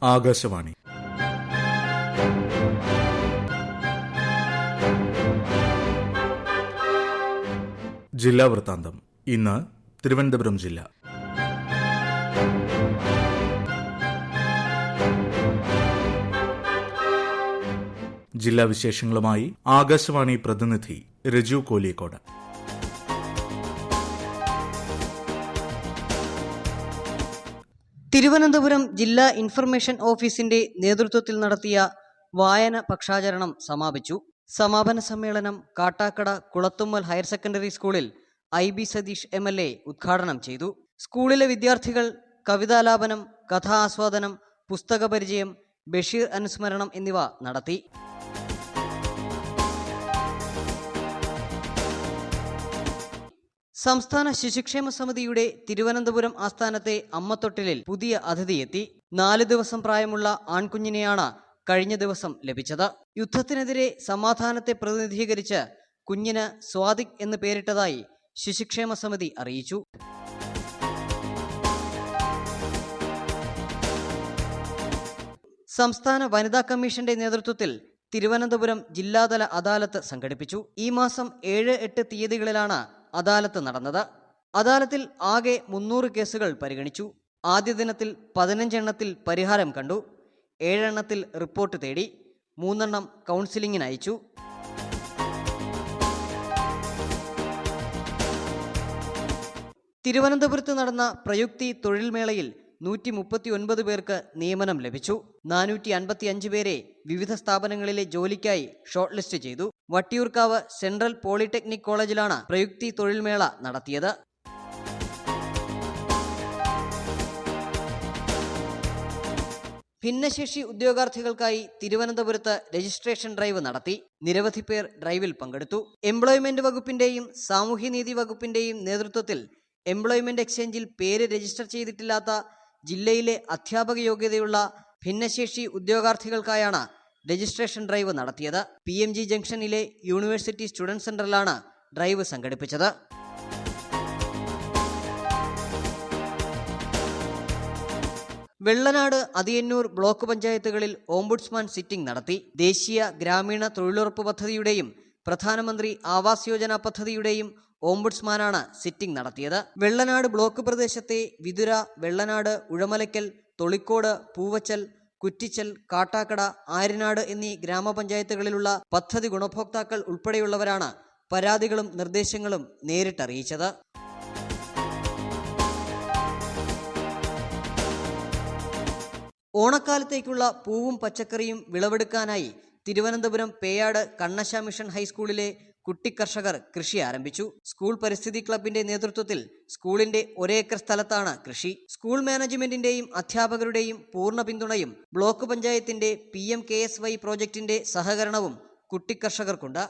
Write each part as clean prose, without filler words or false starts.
ആകാശവാണി. ജില്ലാ വൃത്താന്തം. ഇന്ന് തിരുവനന്തപുരം ജില്ല. ജില്ലാ വിശേഷങ്ങളുമായി ആകാശവാണി പ്രതിനിധി രജു കോലിക്കോട്. തിരുവനന്തപുരം ജില്ലാ ഇൻഫർമേഷൻ ഓഫീസിന്റെ നേതൃത്വത്തിൽ നടത്തിയ വായന പക്ഷാചരണം സമാപിച്ചു. സമാപന സമ്മേളനം കാട്ടാക്കട കുളത്തുമ്മൽ ഹയർ സെക്കൻഡറി സ്കൂളിൽ IB സതീഷ് MLA ഉദ്ഘാടനം ചെയ്തു. സ്കൂളിലെ വിദ്യാർത്ഥികൾ കവിതാലാപനം, കഥാ ആസ്വാദനം, പുസ്തക പരിചയം, ബഷീർ അനുസ്മരണം എന്നിവ നടത്തി. സംസ്ഥാന ശിശുക്ഷേമ സമിതിയുടെ തിരുവനന്തപുരം ആസ്ഥാനത്തെ അമ്മത്തൊട്ടിലിൽ പുതിയ അതിഥിയെത്തി. 4 ദിവസം പ്രായമുള്ള ആൺകുഞ്ഞിനെയാണ് കഴിഞ്ഞ ദിവസം ലഭിച്ചത്. യുദ്ധത്തിനെതിരെ സമാധാനത്തെ പ്രതിനിധീകരിച്ച് കുഞ്ഞിന് സ്വാദിക് എന്ന് പേരിട്ടതായി ശിശുക്ഷേമ സമിതി അറിയിച്ചു. സംസ്ഥാന വനിതാ കമ്മീഷന്റെ നേതൃത്വത്തിൽ തിരുവനന്തപുരം ജില്ലാതല അദാലത്ത് സംഘടിപ്പിച്ചു. ഈ മാസം 7, 8 തീയതികളിലാണ് അദാലത്ത് നടന്നത്. അദാലത്തിൽ ആകെ 300 കേസുകൾ പരിഗണിച്ചു. ആദ്യ ദിനത്തിൽ 15 എണ്ണത്തിൽ പരിഹാരം കണ്ടു. 7 എണ്ണത്തിൽ റിപ്പോർട്ട് തേടി. 3 എണ്ണം കൗൺസിലിംഗിന് അയച്ചു. തിരുവനന്തപുരത്ത് നടന്ന പ്രയുക്തി തൊഴിൽ മേളയിൽ 139 പേർക്ക് നിയമനം ലഭിച്ചു. 455 പേരെ വിവിധ സ്ഥാപനങ്ങളിലെ ജോലിക്കായി ഷോർട്ട് ലിസ്റ്റ് ചെയ്തു. വട്ടിയൂർക്കാവ് സെൻട്രൽ പോളിടെക്നിക് കോളേജിലാണ് പ്രയുക്തി തൊഴിൽ മേള നടത്തിയത്. ഭിന്നശേഷി ഉദ്യോഗാർത്ഥികൾക്കായി തിരുവനന്തപുരത്ത് രജിസ്ട്രേഷൻ ഡ്രൈവ് നടത്തി. നിരവധി പേർ ഡ്രൈവിൽ പങ്കെടുത്തു. എംപ്ലോയ്മെന്റ് വകുപ്പിന്റെയും സാമൂഹ്യനീതി വകുപ്പിന്റെയും നേതൃത്വത്തിൽ എംപ്ലോയ്മെന്റ് എക്സ്ചേഞ്ചിൽ പേര് രജിസ്റ്റർ ചെയ്തിട്ടില്ലാത്ത ജില്ലയിലെ അധ്യാപക യോഗ്യതയുള്ള ഭിന്നശേഷി ഉദ്യോഗാർത്ഥികൾക്കായാണ് രജിസ്ട്രേഷൻ ഡ്രൈവ് നടത്തിയത്. PMG ജംഗ്ഷനിലെ യൂണിവേഴ്സിറ്റി സ്റ്റുഡന്റ് സെന്ററിലാണ് ഡ്രൈവ് സംഘടിപ്പിച്ചത്. വെള്ളനാട്, അതിയന്നൂർ ബ്ലോക്ക് പഞ്ചായത്തുകളിൽ ഓംബുഡ്സ്മാൻ സിറ്റിംഗ് നടത്തി. ദേശീയ ഗ്രാമീണ തൊഴിലുറപ്പ് പദ്ധതിയുടെയും പ്രധാനമന്ത്രി ആവാസ് യോജന പദ്ധതിയുടെയും ഓംബുഡ്സ്മാനാണ് സിറ്റിംഗ് നടത്തിയത്. വെള്ളനാട് ബ്ലോക്ക് പ്രദേശത്തെ വിതുര, വെള്ളനാട്, ഉഴമലയ്ക്കൽ, തൊളിക്കോട്, പൂവച്ചൽ, കുറ്റിച്ചൽ, കാട്ടാക്കട, ആര്യനാട് എന്നീ ഗ്രാമപഞ്ചായത്തുകളിലുള്ള പദ്ധതി ഗുണഭോക്താക്കൾ ഉൾപ്പെടെയുള്ളവരാണ് പരാതികളും നിർദ്ദേശങ്ങളും നേരിട്ടറിയിച്ചത്. ഓണക്കാലത്തേക്കുള്ള പൂവും പച്ചക്കറിയും വിളവെടുക്കാനായി തിരുവനന്തപുരം പേയാട് കണ്ണശ മിഷൻ ഹൈസ്കൂളിലെ കുട്ടിക്കർഷകർ കൃഷി ആരംഭിച്ചു. സ്കൂൾ പരിസ്ഥിതി ക്ലബിന്റെ നേതൃത്വത്തിൽ സ്കൂളിന്റെ 1 ഏക്കർ സ്ഥലത്താണ് കൃഷി. സ്കൂൾ മാനേജ്മെന്റിന്റെയും അധ്യാപകരുടെയും പൂർണ്ണ പിന്തുണയും ബ്ലോക്ക് പഞ്ചായത്തിന്റെ PMKSY പ്രോജക്ടിന്റെ സഹകരണവും കുട്ടിക്കർഷകർക്കുണ്ട്.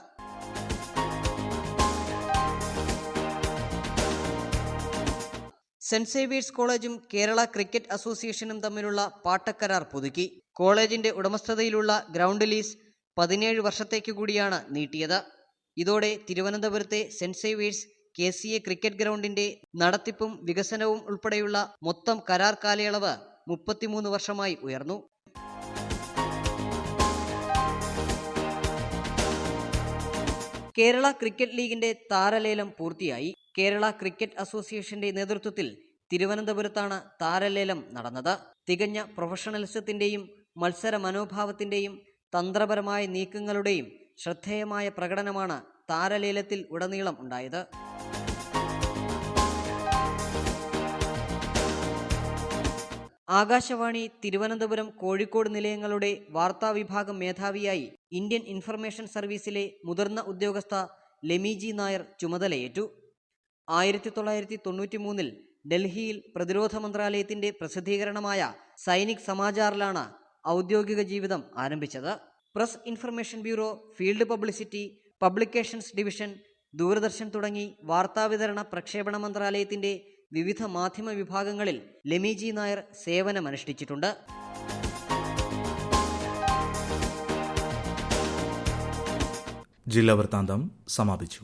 സെന്റ് സേവിയേഴ്സ് കോളേജും കേരള ക്രിക്കറ്റ് അസോസിയേഷനും തമ്മിലുള്ള പാട്ടക്കരാർ പുതുക്കി. കോളേജിന്റെ ഉടമസ്ഥതയിലുള്ള ഗ്രൗണ്ട് ലീസ് 17 വർഷത്തേക്ക് കൂടിയാണ് നീട്ടിയത്. ഇതോടെ തിരുവനന്തപുരത്തെ സെന്റ് സേവിയേഴ്സ് KCA ക്രിക്കറ്റ് ഗ്രൗണ്ടിന്റെ നടത്തിപ്പും വികസനവും ഉൾപ്പെടെയുള്ള മൊത്തം കരാർ കാലയളവ് 33 വർഷമായി ഉയർന്നു. കേരള ക്രിക്കറ്റ് ലീഗിന്റെ താരലേലം പൂർത്തിയായി. കേരള ക്രിക്കറ്റ് അസോസിയേഷന്റെ നേതൃത്വത്തിൽ തിരുവനന്തപുരത്താണ് താരലേലം നടന്നത്. തികഞ്ഞ പ്രൊഫഷണലിസത്തിന്റെയും മത്സര മനോഭാവത്തിന്റെയും തന്ത്രപരമായ നീക്കങ്ങളുടെയും ശ്രദ്ധേയമായ പ്രകടനമാണ് താരലേലത്തിൽ ഉടനീളം ഉണ്ടായത്. ആകാശവാണി തിരുവനന്തപുരം, കോഴിക്കോട് നിലയങ്ങളുടെ വാർത്താവിഭാഗം മേധാവിയായി ഇന്ത്യൻ ഇൻഫർമേഷൻ സർവീസിലെ മുതിർന്ന ഉദ്യോഗസ്ഥ ലെമി G. നായർ ചുമതലയേറ്റു. 1993 ഡൽഹിയിൽ പ്രതിരോധ മന്ത്രാലയത്തിന്റെ പ്രസിദ്ധീകരണമായ സൈനിക് സമാചാറിലാണ് ഔദ്യോഗിക ജീവിതം ആരംഭിച്ചത്. Press information bureau, field publicity, publications division, Doordarshan തുടങ്ങി വാർത്താവിതരണ പ്രക്ഷേപണ മന്ത്രാലയത്തിന്റെ വിവിധ മാധ്യമ വിഭാഗങ്ങളിൽ ലെമി G. നായർ സേവനമനുഷ്ഠിച്ചിട്ടുണ്ട്. ജില്ലാ വൃത്താന്തം സമാപിച്ചു.